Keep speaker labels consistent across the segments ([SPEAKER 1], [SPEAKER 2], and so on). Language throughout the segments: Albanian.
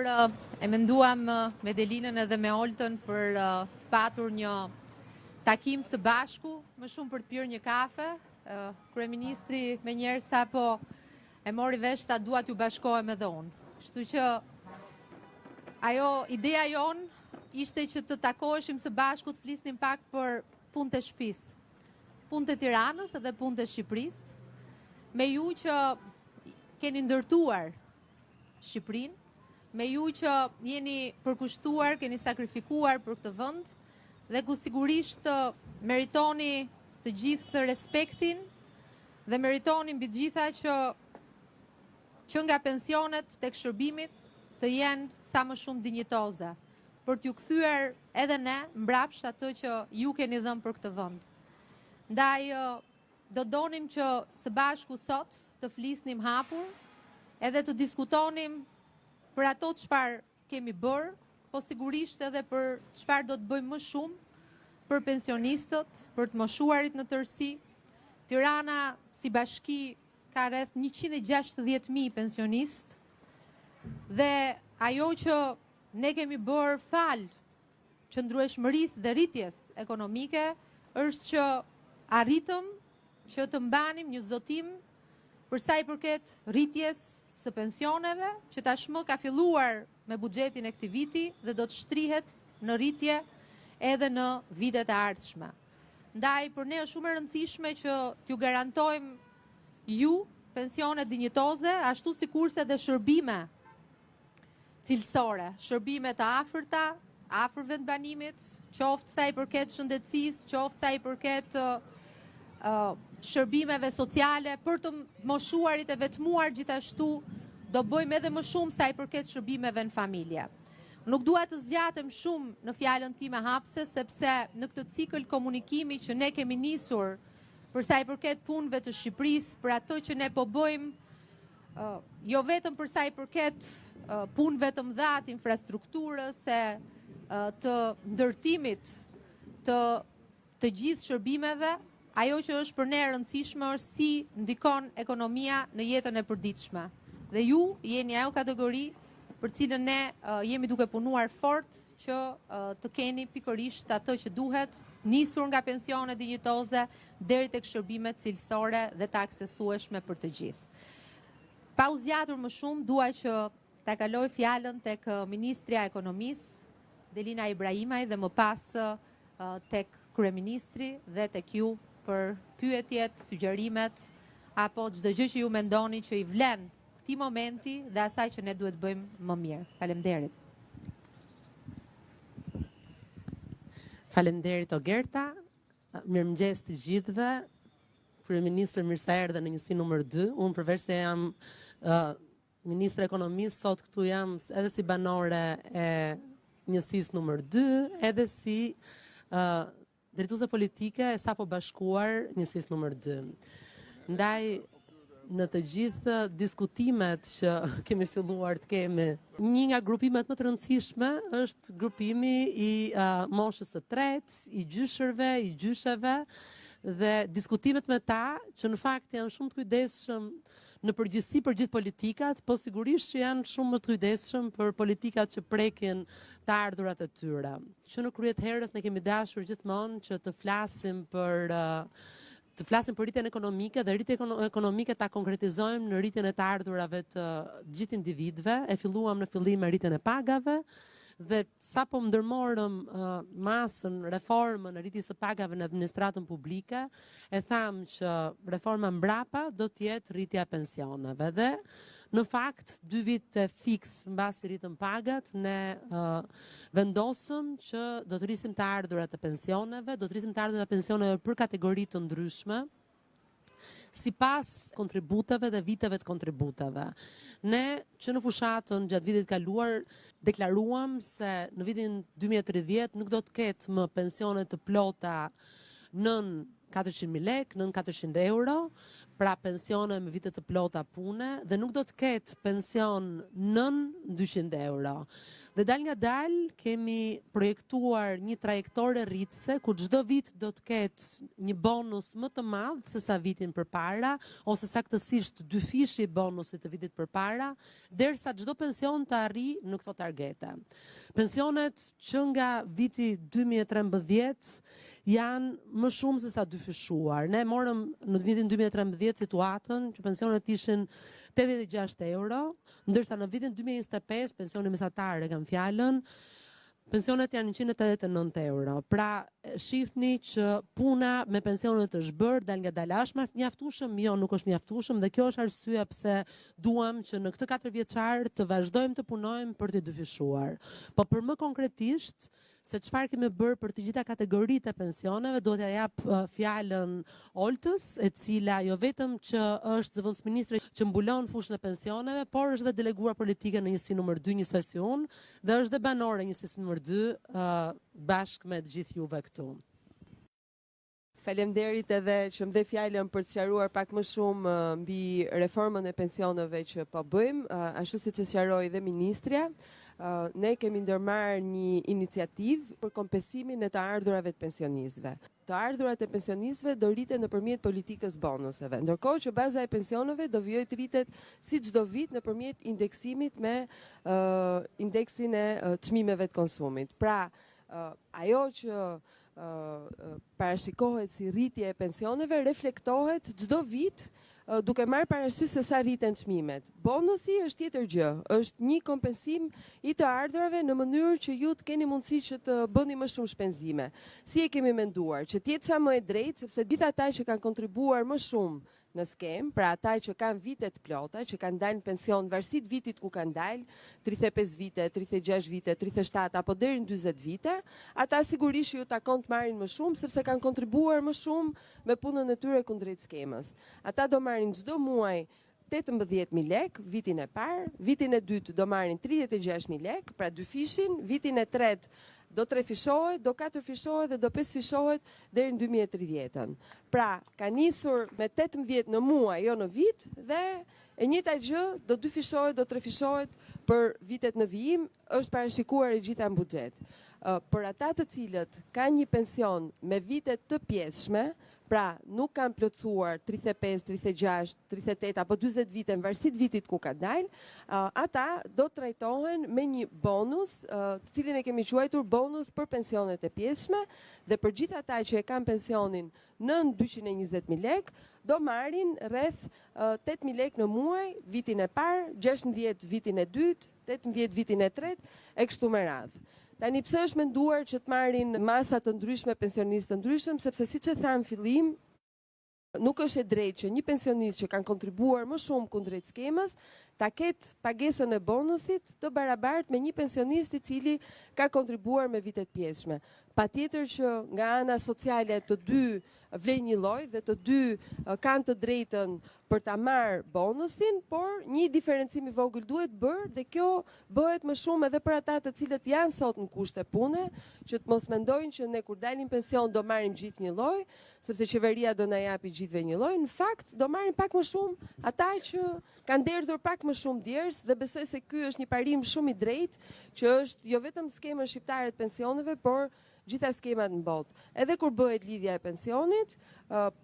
[SPEAKER 1] Kur e menduam me Delinën edhe me Oltën për të patur një takim së bashku, më shumë për të pirë një kafe, kryeministri me njerë sa po e mori vesh ta dua t'ju bashkohem edhe unë. Kështu që ideja jonë ishte që të takoheshim së bashku të flisnim pak për punët e shtëpisë, punët e Tiranës edhe punët e Shqipërisë, me ju që keni ndërtuar Shqipërinë, me ju që jeni përkushtuar, keni sakrifikuar për këtë vend dhe ku sigurisht meritoni të gjithë respektin dhe meritoni mbi gjitha që nga pensionet tek shërbimit të jenë sa më shumë dinjitoze, për t'ju kthyer edhe ne mbrapsht atë që ju keni dhënë për këtë vend. Ndaj do donim që së bashku sot të flisnim hapur edhe të diskutonim për ato çfarë kemi bërë, po sigurisht edhe për çfarë do të bëjmë më shumë për pensionistët, për të moshuarit në tërësi. Tirana si bashki ka rreth 160.000 pensionistë dhe ajo që ne kemi bërë fal qëndrueshmërisë dhe rritjes ekonomike është që arritëm që të mbanim një zotim për sa i përket rritjes së pensioneve, që tashmë ka filluar me buxhetin e këtij viti dhe do të shtrihet në rritje edhe në vitet e ardhshme. Ndaj, për ne është shumë e rëndësishme që t'ju garantojmë ju pensione dinjitoze, ashtu sikurse dhe shërbime cilësore, shërbime të afërta, afër vendbanimit, qoftë sa i përket shëndetësisë, qoftë sa i përket shërbimeve sociale, për të moshuarit e vetmuar gjithashtu do bëjmë edhe më shumë sa i përket shërbimeve në familje. Nuk dua të zgjatem shumë në fjalën time hapse, sepse në këtë cikël komunikimi që ne kemi nisur për sa i përket punëve të Shqipërisë, për ato që ne po bëjmë, jo vetëm për sa i përket punëve të mëdha të infrastrukturës, të ndërtimit të gjithë shërbimeve, ajo që është për ne e rëndësishme është si ndikon ekonomia në jetën e përditshme. Dhe ju jeni ajo kategori për cilën ne jemi duke punuar fort që të keni pikërisht atë që duhet, nisur nga pensione dinjitoze deri tek shërbimet cilësore dhe të aksesueshme për të gjithë. Pa u zgjatur më shumë, dua që ta kaloj fjalën tek Ministrja e Ekonomisë, Delina Ibrahimaj, dhe më pas tek kryeministri dhe tek ju për pyetjet, sugjerimet apo çdo gjë që ju mendoni që i vlen këtij momenti dhe asaj që ne duhet bëjmë më mirë. Faleminderit.
[SPEAKER 2] Faleminderit Ogerta. Mirëmëngjes të gjithëve. Kryeministër, mirë se erdhe në njësi numër 2. Unë përveç se jam Ministre e Ekonomisë, sot këtu jam edhe si banore e njësisë numër 2, edhe si drejtuese politike e sapo bashkuar njësisë numër 2. Ndaj, në të gjithë diskutimet që kemi filluar të kemi, një nga grupimet më të rëndësishme është grupimi i moshës së tretë, i gjyshërve, i gjysheve, dhe diskutimet me ta, që në fakt janë shumë të kujdesshëm në përgjithësi për gjithë politikat, po sigurisht që janë shumë më të kujdesshëm për politikat që prekin të ardhurat e tyre. Që në kryet herës ne kemi dashur gjithmonë që të flasim për rritjen ekonomike dhe rritjen ekonomike ta konkretizojmë në rritjen e të ardhurave të gjithë individëve. E filluam në fillim me rritjen e pagave dhe sapo ndërmorëm masën, reformën e rritjes së pagave në administratën publike, e tham që reforma mbrapa do të jetë rritja e pensioneve. Dhe në fakt, 2 vite fiks mbasi rritën pagat, ne vendosëm që do të rrisim të ardhurat e pensioneve, do të rrisim të ardhurat e pensioneve për kategori të ndryshme, sipas kontributeve dhe viteve të kontributeve. Ne që në fushatën gjatë vitit kaluar deklaruam se në vitin 2030 nuk do të ketë më pensione të plota nën 400.000 lek, nën 400 euro, pra pensione me vite të plota pune, dhe nuk do të ketë pension nën 200 euro. Dhe dal nga dal kemi projektuar një trajektore rritëse ku çdo vit do të ketë një bonus më të madh se sa vitin përpara, ose saktësisht 2 fishi bonusit të vitit përpara, derisa çdo pension të arrijë në këto targete. Pensionet që nga viti 2013 janë më shumë se sa dyfishuar. Ne morëm në vitin 2013 situatën që pensionet ishin 86 euro, ndërsa në vitin 2025 pensioni mesatar e kam fjalën, pensionet janë 189 euro. Pra, shihni që puna me pensionet është bërë, dal nga dal është mjaftueshëm, jo nuk është mjaftueshëm, dhe kjo është arsyeja pse duam që në këtë 4 vjeçar të vazhdojmë të punojmë për të dyfishuar. Po për më konkretisht, se çfarë kemi bërë për të gjitha kategoritë e pensioneve, do t'ja jap fjalën Oltës, e cila jo vetëm që është zëvendësministre që mbulon fushën e pensioneve, por është dhe deleguar politike në njësi numër 2, njësoj si unë, dhe është dhe banore njësi numër 2 bashkë me të gjithë juve këtu.
[SPEAKER 3] Faleminderit edhe që më dhe fjalën për të sqaruar pak më shumë mbi reformën e pensioneve që po bëjmë, ashtu siç e sqaroi dhe ministrja. Ne kemi ndërmarrë një iniciativë për kompensimin e të ardhurave të pensionistëve. Të ardhurat e pensionistëve do rriten nëpërmjet politikës bonuseve, ndërkohë që baza e pensioneve do vijoj të rritet si çdo vit nëpërmjet indeksimit me indeksin e çmimeve të konsumit. Pra, ajo që parashikohet si rritje e pensioneve reflektohet çdo vit duke marrë parasysh se sa rriten çmimet. Bonusi është tjetër gjë, është një kompensim i të ardhurave në mënyrë që ju të keni mundësi që të bëni më shumë shpenzime. Si e kemi menduar, që të jetë sa më e drejtë, sepse gjithë ata që kanë kontribuar më shumë në skem, pra ata që kanë vite të plota, që kanë dalë në pension varësisht vitit ku kanë dalë, 35 vite, 36 vite, 37 apo deri në 40 vite, ata sigurisht ju takon të marrin më shumë sepse kanë kontribuar më shumë me punën e tyre kundrejt skemës. Ata do marrin çdo muaj 18.000 lek, vitin e parë, vitin e dytë do marrin 36.000 lek, pra 2 fishin, vitin e tretë do 3 fishohet, do 4 fishohet dhe do 5 fishohet deri në 2030. Pra, ka nisur me 18 në muaj, jo në vit, dhe e njëjta gjë do 2 fishohet, do 3 fishohet për vitet në vijim, është parashikuar e gjitha në buxhet. Për ata të cilët kanë një pension me vite të pjesshme, pra nuk kanë plotësuar 35, 36, 38 apo 40 vite në varësi të vitit ku ka dalë, ata do të trajtohen me një bonus, të cilin e kemi quajtur bonus për pensionet e pjesshme, dhe për gjithë ata që e kanë pensionin nën 220.000 lek, do marrin rreth 8.000 lek në muaj, vitin e parë, 16 vitin e dytë, 18 vitin e tretë, e kështu me radhë. Tani pse është menduar që të marrin masa të ndryshme pensionistë të ndryshëm, sepse siç e tham në fillim, nuk është e drejtë që një pensionist që kanë kontribuar më shumë kundrejt skemës ta ketë pagesën e bonusit të barabartë me një pensionist i cili ka kontribuar me vite të pjesshme. Patjetër që nga ana sociale të dy vlen një lloj dhe të dy kanë të drejtën për ta marrë bonusin, por një diferencim i vogël duhet bërë dhe kjo bëhet më shumë edhe për ata të cilët janë sot në kushte pune, që të mos mendojnë që ne kur dalim pension do marrim gjithë një lloj, sepse qeveria do na japi gjithëve një lloj. Në fakt do marrin pak më shumë ata që kanë derdhur pak më shumë djers, dhe besoj se ky është një parim shumë i drejtë, që është jo vetëm skema shqiptare të pensioneve, por gjitha skemat në botë. Edhe kur bëhet lidhja e pensionit,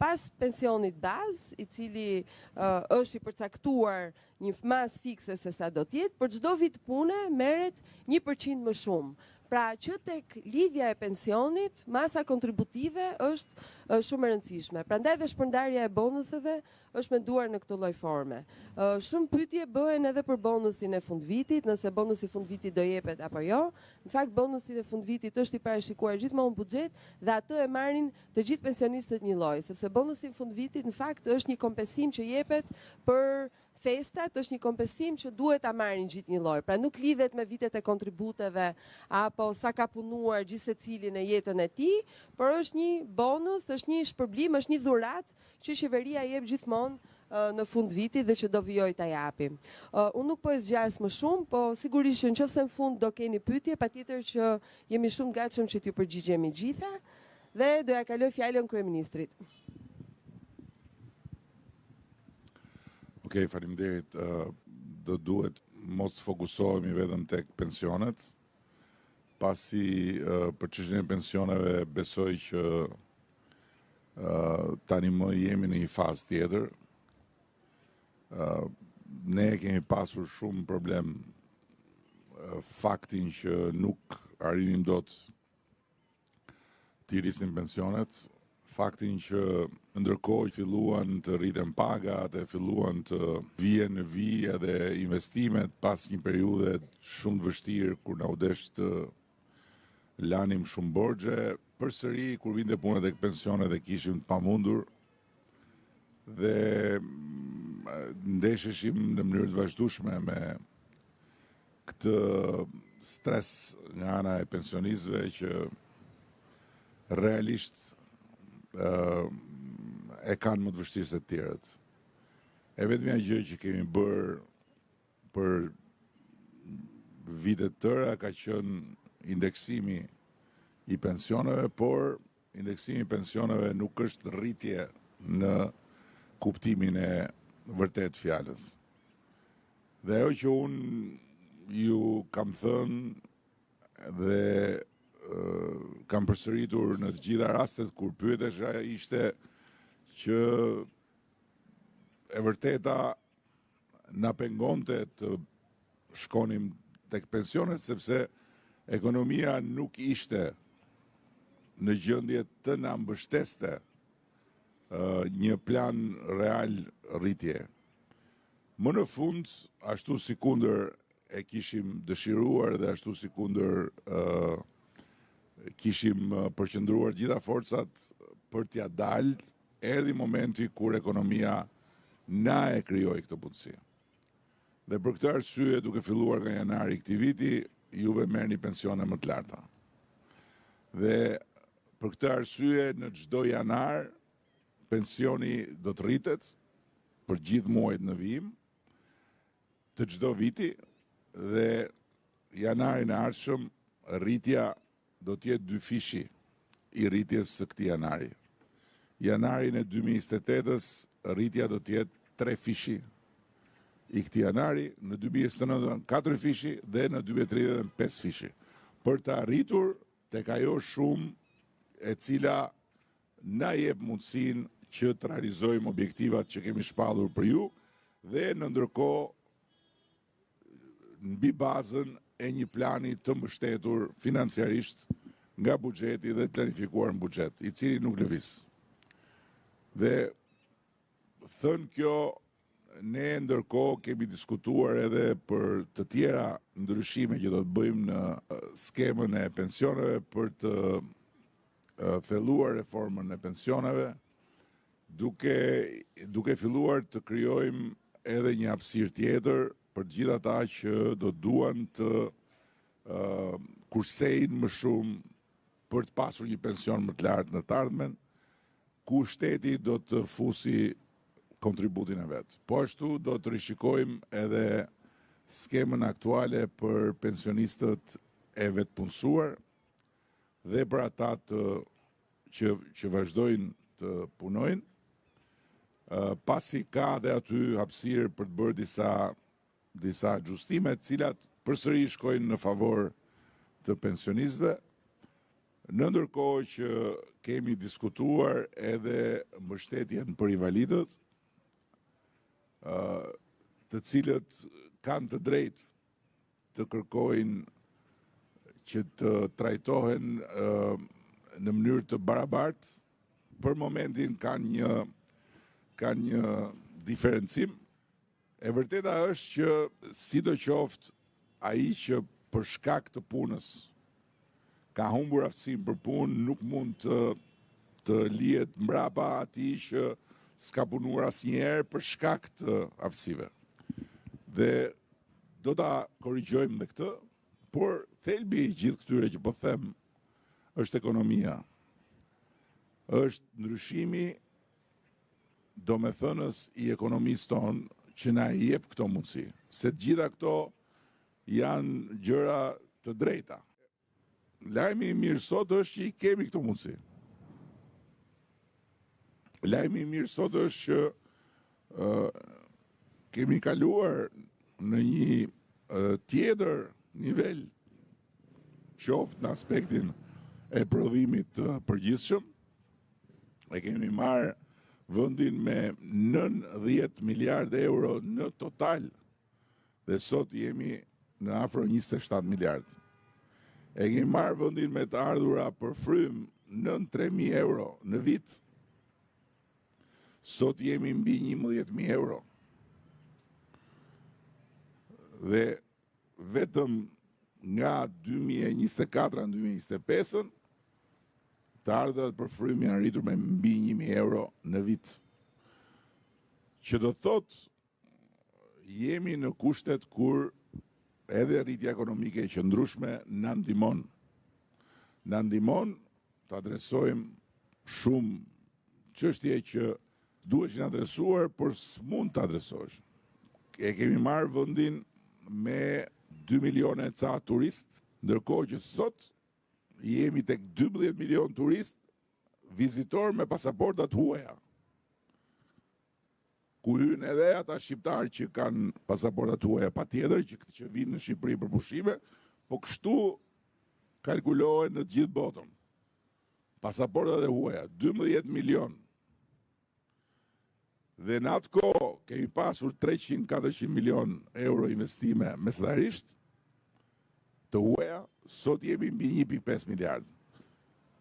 [SPEAKER 3] pas pensionit bazë, i cili është i përcaktuar një masë fikse se sa do të jetë, për çdo vit pune merret 1% më shumë. Pra që tek lidhja e pensionit, masa kontributive është shumë e rëndësishme. Prandaj dhe shpërndarja e bonuseve është menduar në këtë lloj forme. Shumë pyetje bëhen edhe për bonusin e fundvitit, nëse bonusi i fundvitit do jepet apo jo. Në fakt bonusi i fundvitit është i parashikuar gjithmonë në buxhet dhe atë e marrin të gjithë pensionistët një lloj, sepse bonusi i fundvitit në fakt është një kompensim që jepet për festat, është një kompensim që duhet ta marrin gjithë një lloj. Pra nuk lidhet me vitet e kontributeve apo sa ka punuar gjithë secili në jetën e tij, por është një bonus, është një shpërblim, është një dhuratë që qeveria jep gjithmonë në fund vitit dhe që do vijoj ta japi. Unë nuk po e zgjas më shumë, po sigurisht që nëse në fund do keni pyetje, patjetër që jemi shumë gatshëm që t'ju përgjigjemi gjitha. Dhe do ja kaloj fjalën kryeministrit.
[SPEAKER 4] Okej, faleminderit. Do duhet mos të fokusohemi vetëm tek pensionet, pasi për çështjen e pensioneve besoj që tani më jemi në një fazë tjetër. Ne kemi pasur shumë problem faktin që nuk arrinim dot të rrisim pensionet, faktin që ndërkohë filluan të rriten pagat e filluan të vijen në vijë edhe investimet pas një periudhe shumë të vështirë kur na u desh të lanim shumë borxhe, përsëri kur vinte puna tek pensionet e kishim të pamundur dhe ndesheshim në mënyrë të vazhdueshme me këtë stres nga ana e pensionistëve që realisht e kanë më të vështirë se të tjerët. E vetmja gjë që kemi bërë për vite të tëra ka qenë indeksimi i pensioneve, por indeksimi i pensioneve nuk është rritje në kuptimin e vërtet fjalës. Dhe ajo që unë ju kam thënë dhe kam përsëritur në të gjitha rastet kur pyetesha ishte që e vërteta na pengonte të shkonim tek pensionet sepse ekonomia nuk ishte në gjendje të na mbështeste një plan real rritje. Më në fund, ashtu sikundër e kishim dëshiruar dhe ashtu sikundër kishim përqendruar gjitha forcat për t'ja dalë, erdhi momenti kur ekonomia na e krijoi këtë mundësi. Dhe për këtë arsye, duke filluar nga janari i këtij viti, juve merrni pensione më të larta. Dhe për këtë arsye, në çdo janar, pensioni do të rritet për gjithë muajt në vijim të çdo viti dhe janarin e ardhshëm rritja do të jetë 2 fishi i rritjes së këtij janari. Janarin e 2028-s rritja do të jetë 3 fishi i këtij janari, në 2029 4 fishi dhe në 2030 5 fishi. Për të arritur tek ajo shumë e cila na jep mundësinë që të realizojmë objektivat që kemi shpallur për ju dhe në ndërkohë mbi bazën e një plani të mbështetur financiarisht nga buxheti dhe planifikuar në buxhet, i cili nuk lëviz. Dhe thënë kjo, ne ndërkohë kemi diskutuar edhe për të tjera ndryshime që do të bëjmë në skemën e pensioneve për të thelluar reformën e pensioneve, duke filluar të krijojmë edhe një hapësirë tjetër për gjithë ata që do duan të kursejnë më shumë për të pasur një pension më të lartë në të ardhmen, ku shteti do të fusi kontributin e vetë. Po ashtu do të rishikojmë edhe skemën aktuale për pensionistët e vetëpunësuar dhe për ata që vazhdojnë të punojnë, pasi ka dhe aty hapësirë për të bërë disa gjustime, cilat përsëri shkojnë në favor të pensionistëve, në ndërkohë që kemi diskutuar edhe mbështetjen për invalidët, të cilët kanë të drejtë të kërkojnë që të trajtohen në mënyrë të barabartë. Për momentin kanë një diferencim. E vërteta është që sidoqoftë ai që për shkak të punës ka humbur aftësinë për punë, nuk mund të lihet mbrapa atij që s'ka punuar asnjëherë për shkak të aftësive. Dhe do ta korrigjojmë dhe këtë, por thelbi i gjithë këtyre që po them është ekonomia. Është ndryshimi domethënës i ekonomisë tonë që na i jep këto mundësi. Se të gjitha këto janë gjëra të drejta. Lajmi i mirë sot është që i kemi këto mundësi. Lajmi i mirë sot është që kemi kaluar në një tjetër nivel, qoftë në aspektin e prodhimit të përgjithshëm, e kemi marrë vendin me 90 miliardë euro në total, dhe sot jemi në afro 27 miliardë. E kemi marrë vendin me të ardhura për frym nën 3.000 euro në vit, sot jemi mbi 11.000 euro. Dhe vetëm nga 2024-2025 të ardhurat për frym janë rritur me mbi 1.000 euro në vit. Që do thot jemi në kushtet kur edhe rritja ekonomike e qëndrueshme na ndihmon. Na ndihmon të adresojmë shumë çështje që duheshin adresuar, por s'mund të adresohesh. E kemi marrë vendin me 2 milione ca turist, ndërkohë që sot jemi tek 12 milion turist vizitor me pasaportat huaja. Ku hyn edhe ata shqiptarë që kanë pasaportat huaja, patjetër që vinë në Shqipëri për pushime, po kështu kalkulohen në të gjithë botën. Pasaportat e huaja, 12 milion. Dhe në atë kohë kemi pasur 300-400 milion euro investime mesatarisht të huaja, sot jemi mbi 1.5 miliardë.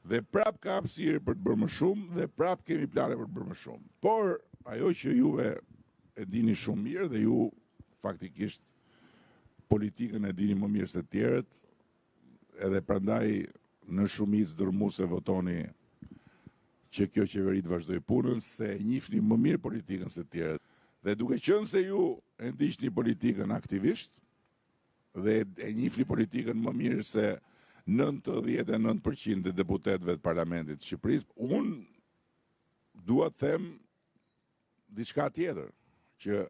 [SPEAKER 4] Dhe prap ka hapësirë për të bërë më shumë dhe prap kemi plane për të bërë më shumë. Por ajo që juve e dini shumë mirë dhe ju faktikisht politikën e dini më mirë se tjerët, edhe prandaj në shumicë dërmuese votoni që kjo qeveri të vazhdoj punën, se njihni më mirë politikën se tjerët. Dhe duke qenë se ju e ndiqni politikën aktivisht dhe e njihni politikën më mirë se 99% e deputetëve të Parlamentit të Shqipërisë, unë dua të them diçka tjetër, që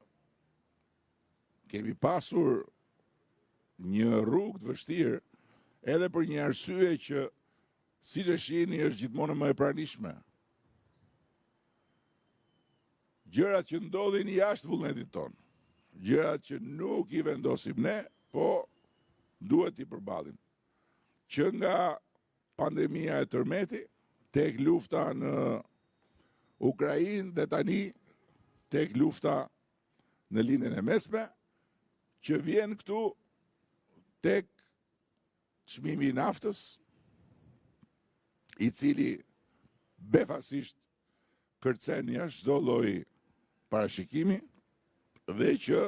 [SPEAKER 4] kemi pasur një rrugë të vështirë edhe për një arsye që siç e shihni është gjithmonë më e pranishme. Gjërat që ndodhin jashtë vullnetit tonë, gjërat që nuk i vendosim ne, po duhet i përballim. Që nga pandemia e tërmeti, tek lufta në Ukrainë dhe tani tek lufta në lindjen e mesme, që vjen këtu tek çmimi i naftës, i cili befasisht kërcen jashtë çdo lloj parashikimi, dhe që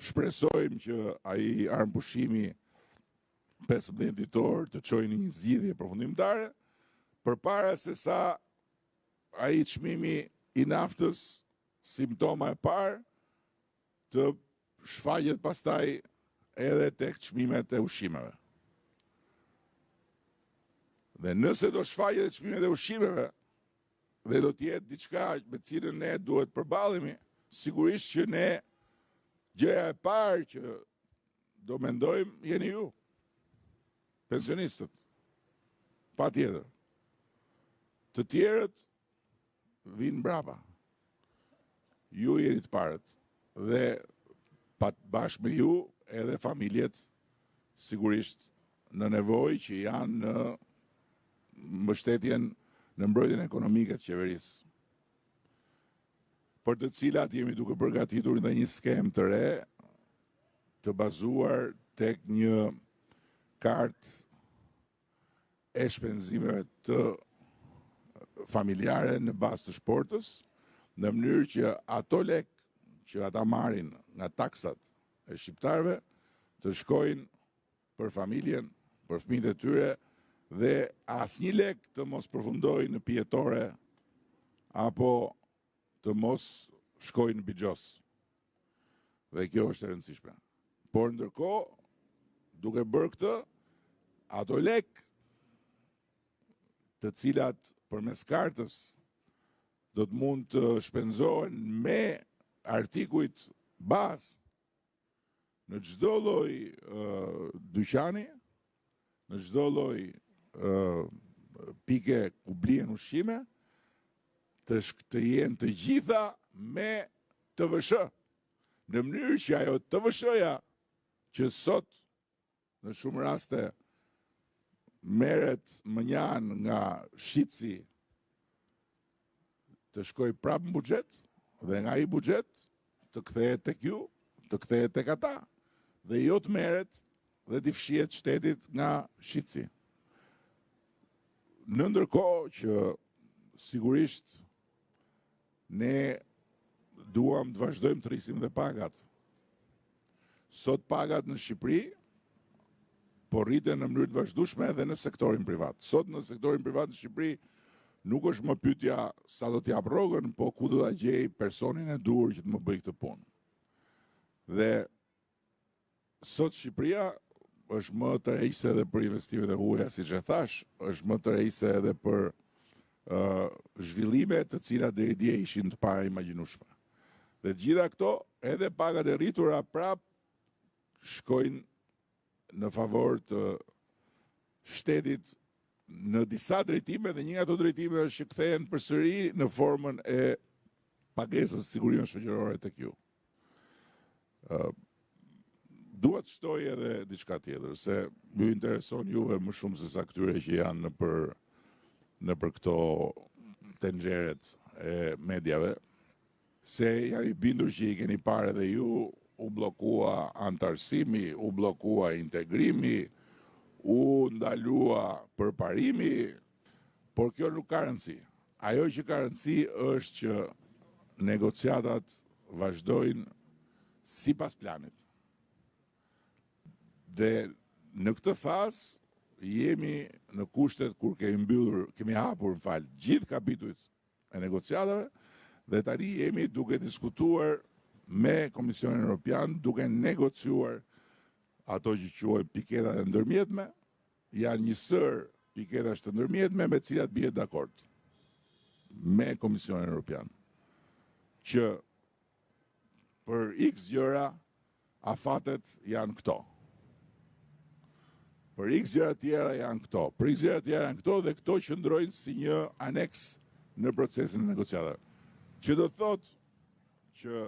[SPEAKER 4] shpresojmë që ai armpushimi 15 ditor të çojë në një zgjidhje përfundimtare, përpara se sa ai çmimi i naftës, simptoma e parë, të shfaqet pastaj edhe tek çmimet e ushqimeve. Dhe nëse do shfaqet çmimet e ushqimeve, dhe do t'jetë diçka me cilën ne duhet përballemi, sigurisht që ne gjëja e parë që do mendojmë jeni ju, pensionistët. Patjetër. Të tjerët vinë mbrapa. Ju jeni të parët. Dhe bashkë me ju edhe familjet sigurisht në nevojë që janë në mbështetjen në mbrojtjen ekonomike të qeverisë, për të cilat jemi duke përgatitur dhe një skemë të re, të bazuar tek një kartë e shpenzimeve të familjare në bazë të shportës, në mënyrë që ato lek që ata marrin nga taksat e shqiptarëve të shkojnë për familjen, për fëmijët e tyre, dhe asnjë lek të mos përfundojë në pijetore apo të mos shkojnë në bixhos. Dhe kjo është e rëndësishme. Por ndërkohë, duke bërë këtë, ato lek të cilat përmes kartës do të mund të shpenzohen me artikujt bazë në çdo lloj dyqani, në çdo lloj pike ku blihen ushqime, të jenë të gjitha me TVSH, në mënyrë që ajo TVSH-ja që sot në shumë raste merret mënjan nga shitësi të shkoj prapë në buxhet dhe nga ai buxhet të kthehet tek ju, të kthehet tek ata dhe jo të merret dhe t'i fshihet shtetit nga shitësi. Në ndërkohë që sigurisht ne duam të vazhdojmë të rrisim dhe pagat. Sot pagat në Shqipëri po rriten në mënyrë të vazhdueshme edhe në sektorin privat. Sot në sektorin privat në Shqipëri nuk është më pyetja sa do t'jap rrogën, po ku do ta gjej personin e duhur që të më bëj këtë punë. Dhe sot Shqipëria është më të rejse edhe për investimet e huaja, siç e thash, është më të rejse edhe për zhvillime të cilat deri dje ishin të paimagjinueshme. Dhe gjitha këto, edhe pagat e rritura prap shkojnë në favor të shtetit në disa drejtime dhe një nga ato drejtime është që kthehen përsëri në formën e pagesës së sigurimit shoqërore tek ju. Duhet të shtoj edhe diçka tjetër, se ju intereson juve më shumë se sa këtyre që janë në për këto tenxheret e medjave, se jam i bindur që i keni parë edhe ju, u bllokua antarësimi, u bllokua integrimi, u ndalua përparimi, por kjo nuk ka rëndësi. Ajo që ka rëndësi është që negociatat vazhdojnë sipas planit. Dhe në këtë fazë jemi në kushtet kur kemi hapur gjithë kapitujt e negociatave dhe tani jemi duke diskutuar me Komisionin Evropian, duke negociuar ato që quhen piketat e ndërmjetme, janë një sër piketash të ndërmjetme me cilat bie dakord me Komisionin Evropian, që për X gjëra afatet janë këto. Për X gjëra tjera janë këto. Për X gjëra tjera janë këto dhe këto qëndrojnë si një aneks në procesin e negociatave. Që do thotë që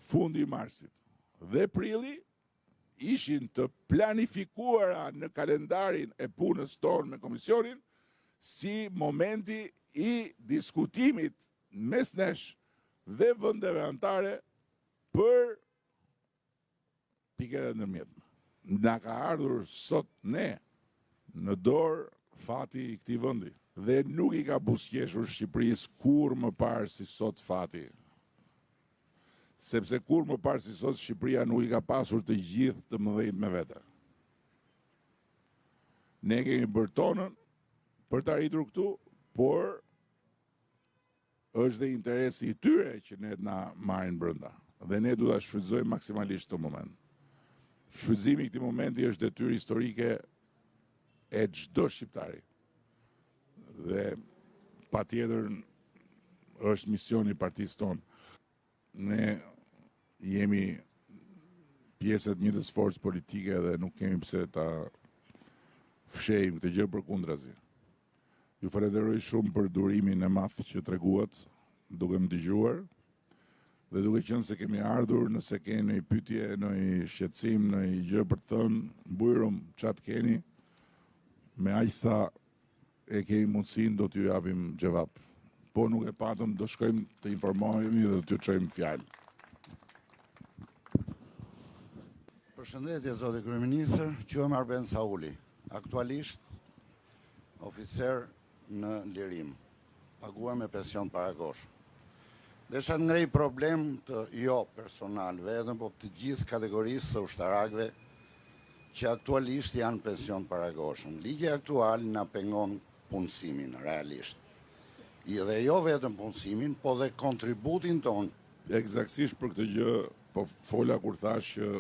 [SPEAKER 4] fundi i marsit dhe prilli ishin të planifikuara në kalendarin e punës tonë me Komisionin si momenti i diskutimit mes nesh dhe vendeve anëtare për piketat e ndërmjetme. Na ka ardhur sot ne në dorë fati i këtij vendi dhe nuk i ka buzëqeshur Shqipërisë kur më parë si sot fati. Sepse kur më parë si sot Shqipëria nuk i ka pasur të gjithë të mëdhenjt me vete. Ne kemi bërë tonën për të arritur këtu, por është dhe interesi i tyre që ne na marrin brenda dhe ne duhet ta shfrytëzojmë maksimalisht këtë moment. Shfrytëzimi i këtij momenti është detyrë historike e çdo shqiptari. Dhe patjetër është misioni i partisë tonë. Ne jemi pjesë e një të forcë politike dhe nuk kemi pse ta fshejmë këtë gjë përkundrazi. Ju falenderoj shumë për durimin e madh që treguat duke më dëgjuar. Dhe duke qenë se kemi ardhur, nëse keni një pyetje, një shqetësim, një gjë për të thënë, mbujrum çat keni, me aq sa e kemi mundësinë do t'ju japim xhevap. Po nuk e patëm, do shkojmë të informohemi dhe do t'ju çojmë fjalë.
[SPEAKER 5] Përshëndetje zoti kryeministër, quhem Arben Sauli, aktualisht oficer në lirim, paguar me pension parakosh. Desha të ngrej problem të jo personal vetëm, po të gjithë kategorisë së ushtarakëve që aktualisht janë pension parakoshëm. Ligji aktual na pengon punësimin realisht. Dhe jo vetëm punësimin, po dhe kontributin ton.
[SPEAKER 4] Eksaktësisht për këtë gjë, po fola kur thash që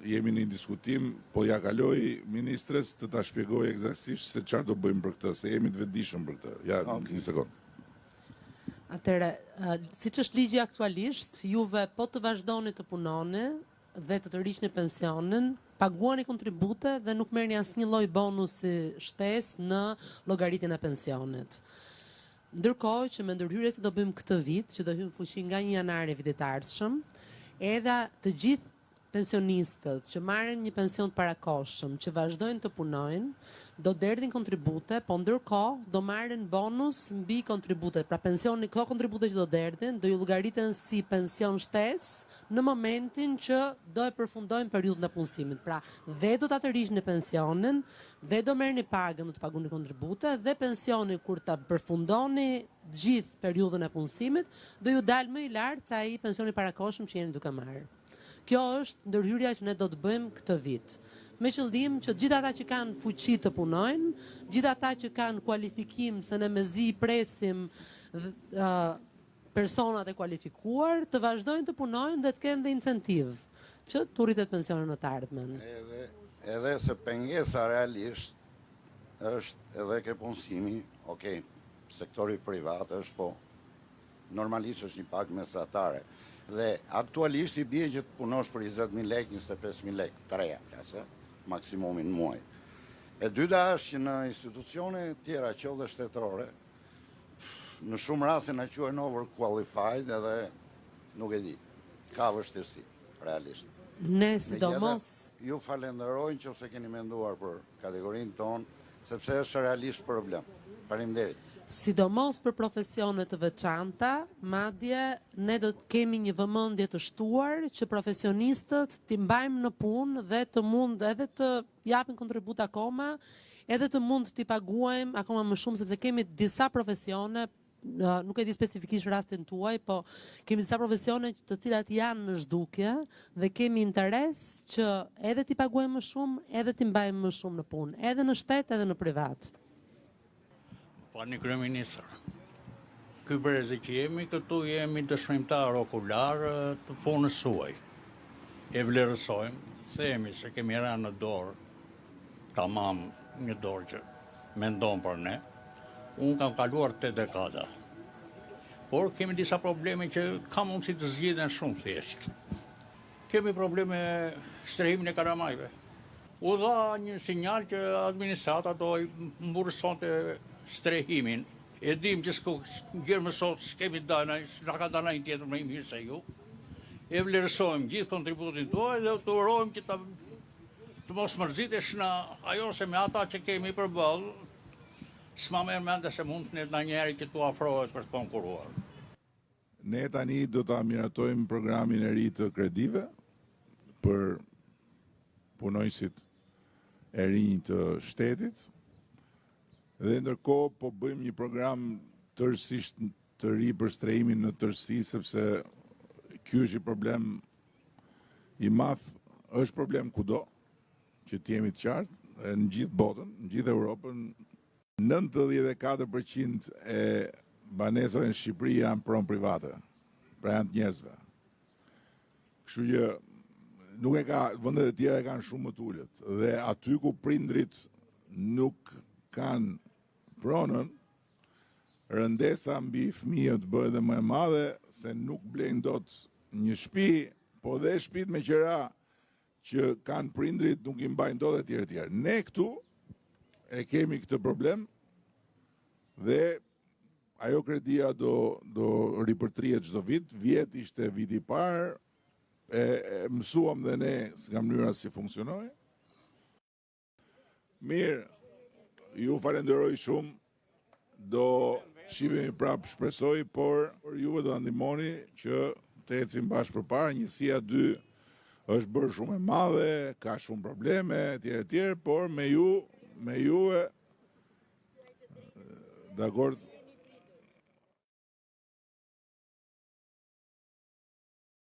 [SPEAKER 4] jemi në diskutim, po ja kaloj ministres të ta shpjegoj eksaktësisht se çfarë do bëjmë për këtë, se jemi të vetëdijshëm për këtë. Ja, një sekond.
[SPEAKER 2] Atëre, siç është ligji aktualisht, juve po të vazhdoni të punoni dhe të riqni pensionin paguani kontribute dhe nuk merrni asnjë lloj bonusi shtesë në llogaritjen e pensionit. Ndërkohë që me ndërhyrjet që do bëjmë këtë vit, që do hyjmë në fuqi nga 1 janar e vitit të ardhshëm, edhe të gjithë pensionistët që marrin një pension të parakohshëm, që vazhdojnë të punojnë, do derdhin kontribute, po ndërkohë do marrin bonus mbi kontributet. Pra pensioni, këto kontribute që do derdhin, do ju llogariten si pension shtesë në momentin që do e përfundojnë periudhën e punësimit. Pra, dhe do ta tërhiqni pensionin, dhe do merrni pagën, do të paguni kontribute, dhe pensioni kur ta përfundoni gjithë periudhën e punësimit, do ju dalë më i lartë se ai pensioni parakohshëm që jeni duke marrë. Kjo është ndërhyrja që ne do të bëjmë këtë vit. Me qëllim që gjithë ata që kanë fuqi të punojnë, gjithë ata që kanë kualifikim, se ne mezi presim personat e kualifikuar, të vazhdojnë të punojnë dhe të kenë dhe incentiv që të rritet pensionin në të ardhmen.
[SPEAKER 5] Edhe se pengesa realisht është edhe ke punësimi, okej, sektori privat është, po normalisht është një pagë mesatare. Dhe aktualisht i bie që të punosh për 20.000 lek, 25.000 lek, treja, maksimumin në muaj. E dyta është që në institucione tjera, qoftë dhe shtetërore, në shumë raste na quhen overqualified edhe nuk e di. Ka vështirësi, realisht.
[SPEAKER 2] Ne sidomos
[SPEAKER 5] ju falenderojnë që ose keni menduar për kategorinë tonë, sepse është realisht problem. Faleminderit.
[SPEAKER 2] Sidomos për profesione të veçanta, madje ne do të kemi një vëmendje të shtuar që profesionistët t'i mbajmë në punë dhe të mund edhe të japin kontribut akoma, edhe të mund t'i paguajmë akoma më shumë, sepse kemi disa profesione, nuk e di specifikisht rastin tuaj, po kemi disa profesione të cilat janë në zhdukje dhe kemi interes që edhe t'i paguajmë më shumë, edhe t'i mbajmë më shumë në punë, edhe në shtet, edhe në privat.
[SPEAKER 6] Pani Kryeministër, ky brezi që jemi këtu jemi dëshmimtar okular të punës suaj. E vlerësojmë, themi se kemi rënë në dorë, tamam një dorë që mendon për ne. Unë kam kaluar 8 dekada. Por kemi disa probleme që ka mundësi të zgjidhen shumë thjesht. Kemi probleme strehimin e karamajve. U dha një sinjal që administrata do i mburësonte strehimin. E dim që gjërë më sot s'kemi dana, s'na ka dana një tjetër më i mirë se ju. E vlerësojmë gjithë kontributin tuaj dhe të urojmë që të mos mërzitesh në ajo se me ata që kemi përballë, s'ma merr mend se mund të na njëri që tu afrohet për të konkuruar.
[SPEAKER 4] Ne tani do ta miratojmë programin e ri të kredive për punojësit e rinj të shtetit. Dhe ndërkohë po bëjmë një program tërësisht të ri për strehimin në tërësi, sepse ky është një problem i madh, është problem kudo, që të jemi të qartë, në gjithë botën, në gjithë Europën, 94% e banesave në Shqipëri janë pronë private, pra janë të njerëzve. Kështu që nuk e ka, vendet e tjera kanë shumë më të ulët, dhe aty ku prindrit nuk kanë pronën, rëndesa mbi fëmijët bëhet dhe më e madhe, se nuk blejnë dot një shtëpi, po dhe shtëpitë me qira që kanë prindrit nuk i mbajnë dot e tjerë tjerë. Ne këtu e kemi këtë problem dhe ajo kredia do ripërtrihet çdo vit. Vjet ishte viti i parë, e mësuam dhe ne nga mënyra si funksionoi. Mirë, ju falenderoj shumë, do shihemi prapë shpresoj, por juve do ta ndihmoni që të ecim bashkë përpara. Njësia 2 është bërë shumë e madhe, ka shumë probleme, etj, por me juve, dakord,